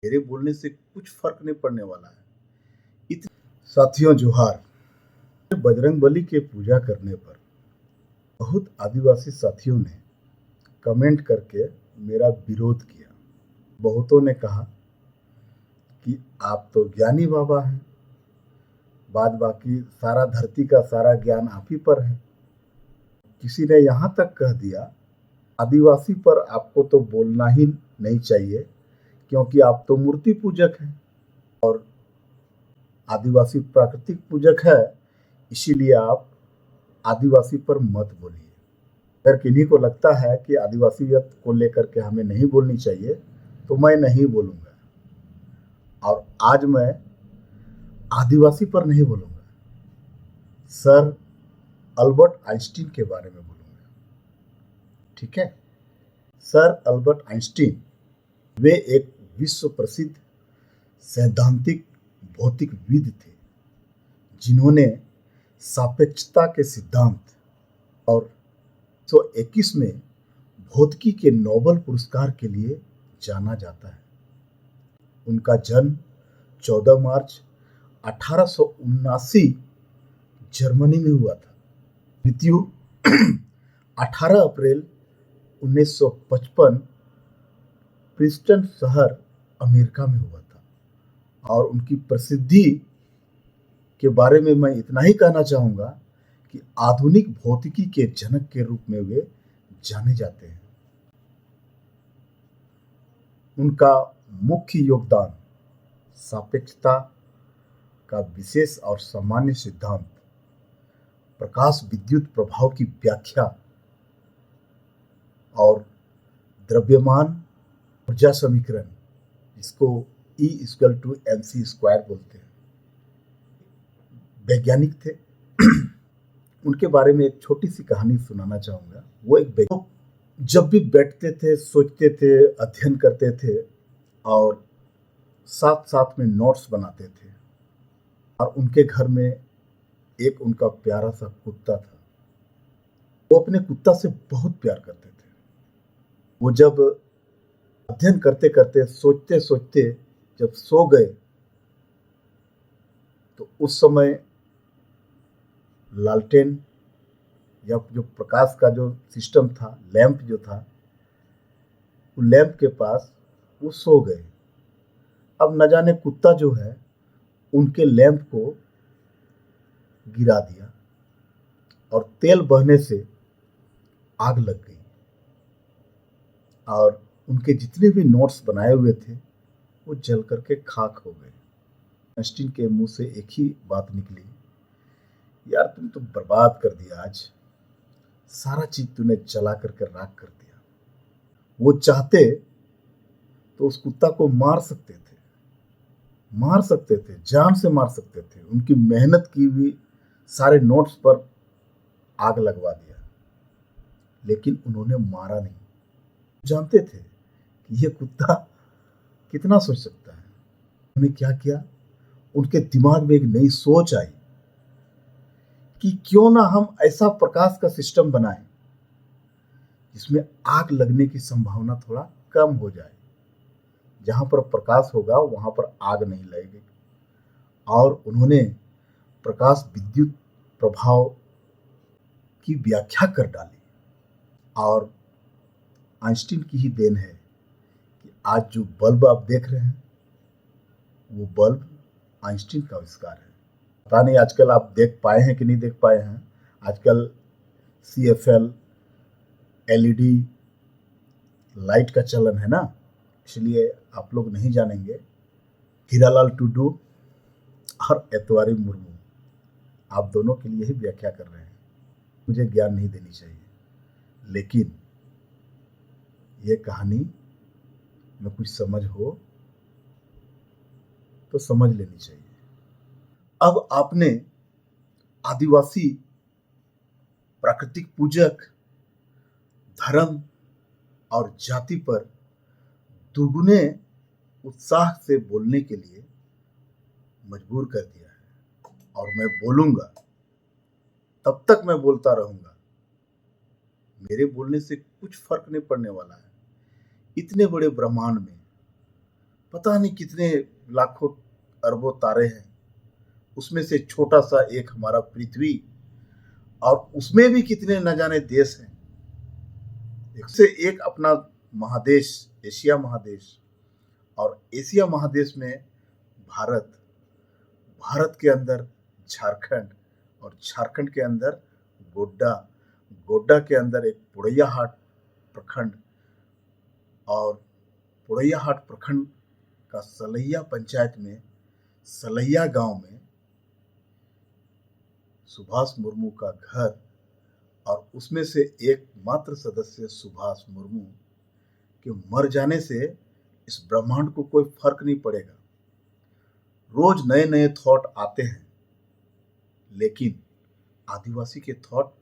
मेरे बोलने से कुछ फर्क नहीं पड़ने वाला है। साथियों जोहार। बजरंगबली के पूजा करने पर बहुत आदिवासी साथियों ने कमेंट करके मेरा विरोध किया। बहुतों ने कहा कि आप तो ज्ञानी बाबा हैं, बाद बाकी सारा धरती का सारा ज्ञान आप ही पर है। किसी ने यहाँ तक कह दिया आदिवासी पर आपको तो बोलना ही नहीं चाहिए क्योंकि आप तो मूर्ति पूजक हैं और आदिवासी प्राकृतिक पूजक है, इसीलिए आप आदिवासी पर मत बोलिए। अगर किन्हीं को लगता है कि आदिवासियत को लेकर के हमें नहीं बोलनी चाहिए तो मैं नहीं बोलूँगा। और आज मैं आदिवासी पर नहीं बोलूँगा, सर अल्बर्ट आइंस्टीन के बारे में बोलूँगा। ठीक है। सर अल्बर्ट आइंस्टीन वे एक विश्व प्रसिद्ध सैद्धांतिक भौतिकविद थे जिन्होंने सापेक्षता के सिद्धांत और 1921 में भौतिकी के नोबेल पुरस्कार के लिए जाना जाता है। उनका जन्म 14 मार्च 1879 जर्मनी में हुआ था। मृत्यु 18 अप्रैल 1955 प्रिंसटन शहर अमेरिका में हुआ था। और उनकी प्रसिद्धि के बारे में मैं इतना ही कहना चाहूँगा कि आधुनिक भौतिकी के जनक के रूप में वे जाने जाते हैं। उनका मुख्य योगदान सापेक्षता का विशेष और सामान्य सिद्धांत, प्रकाश विद्युत प्रभाव की व्याख्या और द्रव्यमान ऊर्जा समीकरण, इसको E=mc² बोलते हैं, वैज्ञानिक थे। उनके बारे में एक छोटी सी कहानी सुनाना चाहूँगा। वो एक जब भी बैठते थे, सोचते थे, अध्ययन करते थे और साथ साथ में नोट्स बनाते थे। और उनके घर में एक उनका प्यारा सा कुत्ता था। वो अपने कुत्ता से बहुत प्यार करते थे। वो जब अध्ययन करते करते, सोचते सोचते जब सो गए तो उस समय लालटेन या जो प्रकाश का जो सिस्टम था, लैंप जो था, वो लैंप के पास वो सो गए। अब न जाने कुत्ता जो है उनके लैंप को गिरा दिया और तेल बहने से आग लग गई और उनके जितने भी नोट्स बनाए हुए थे वो जल करके खाक हो गए। आइंस्टीन के मुंह से एक ही बात निकली, यार तुम तो बर्बाद कर दिया, आज सारा चीज तूने जला करके राख कर दिया। वो चाहते तो उस कुत्ता को मार सकते थे, जान से मार सकते थे। उनकी मेहनत की हुई सारे नोट्स पर आग लगवा दिया, लेकिन उन्होंने मारा नहीं। जानते थे कि ये कुत्ता कितना सोच सकता है। उन्होंने क्या किया, उनके दिमाग में एक नई सोच आई कि क्यों ना हम ऐसा प्रकाश का सिस्टम बनाएं जिसमें आग लगने की संभावना थोड़ा कम हो जाए। जहां पर प्रकाश होगा वहां पर आग नहीं लगेगी। और उन्होंने प्रकाश विद्युत प्रभाव की व्याख्या कर डाली। और आइंस्टीन की ही देन है कि आज जो बल्ब आप देख रहे हैं वो बल्ब आइंस्टीन का आविष्कार है। पता नहीं आजकल आप देख पाए हैं कि नहीं देख पाए हैं। आजकल CFL LED लाइट का चलन है ना, इसलिए आप लोग नहीं जानेंगे। हीरालाल टुडू और एतवारी मुर्मू, आप दोनों के लिए ही व्याख्या कर रहे हैं। मुझे ज्ञान नहीं देनी चाहिए, लेकिन ये कहानी में कुछ समझ हो तो समझ लेनी चाहिए। अब आपने आदिवासी प्राकृतिक पूजक, धर्म और जाति पर दुगुने उत्साह से बोलने के लिए मजबूर कर दिया है। और मैं बोलूंगा, तब तक मैं बोलता रहूंगा। मेरे बोलने से कुछ फर्क नहीं पड़ने वाला है। इतने बड़े ब्रह्मांड में पता नहीं कितने लाखों अरबों तारे हैं, उसमें से छोटा सा एक हमारा पृथ्वी, और उसमें भी कितने न जाने देश हैं। एक से एक अपना महादेश, एशिया महादेश, और एशिया महादेश में भारत, भारत के अंदर झारखंड, और झारखंड के अंदर गोड्डा, गोड्डा के अंदर एक पुड़ैयाहाट प्रखंड, और पुड़ैयाहाट प्रखंड का सलैया पंचायत में सलैया गांव में सुभाष मुर्मू का घर, और उसमें से एकमात्र सदस्य सुभाष मुर्मू के मर जाने से इस ब्रह्मांड को कोई फर्क नहीं पड़ेगा। रोज नए नए थॉट आते हैं, लेकिन आदिवासी के थॉट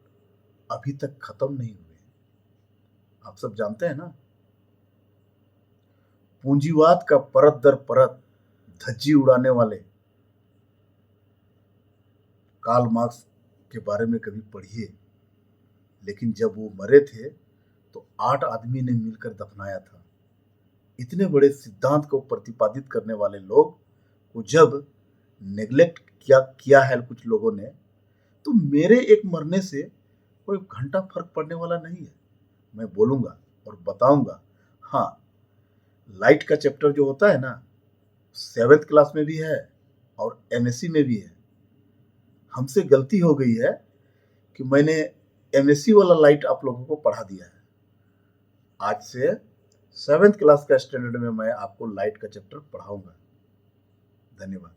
अभी तक खत्म नहीं हुए। आप सब जानते हैं ना, पूंजीवाद का परत दर परत धज्जी उड़ाने वाले कार्ल मार्क्स के बारे में कभी पढ़िए, लेकिन जब वो मरे थे तो 8 आदमी ने मिलकर दफनाया था। इतने बड़े सिद्धांत को प्रतिपादित करने वाले लोग को जब नेग्लेक्ट किया है कुछ लोगों ने, तो मेरे एक मरने से कोई घंटा फर्क पड़ने वाला नहीं है। मैं बोलूंगा और बताऊंगा। हाँ, लाइट का चैप्टर जो होता है ना, 7th क्लास में भी है और एमएससी में भी है। हमसे गलती हो गई है कि मैंने एमएससी वाला लाइट आप लोगों को पढ़ा दिया है। आज से 7th क्लास का स्टैंडर्ड में मैं आपको लाइट का चैप्टर पढ़ाऊंगा। धन्यवाद।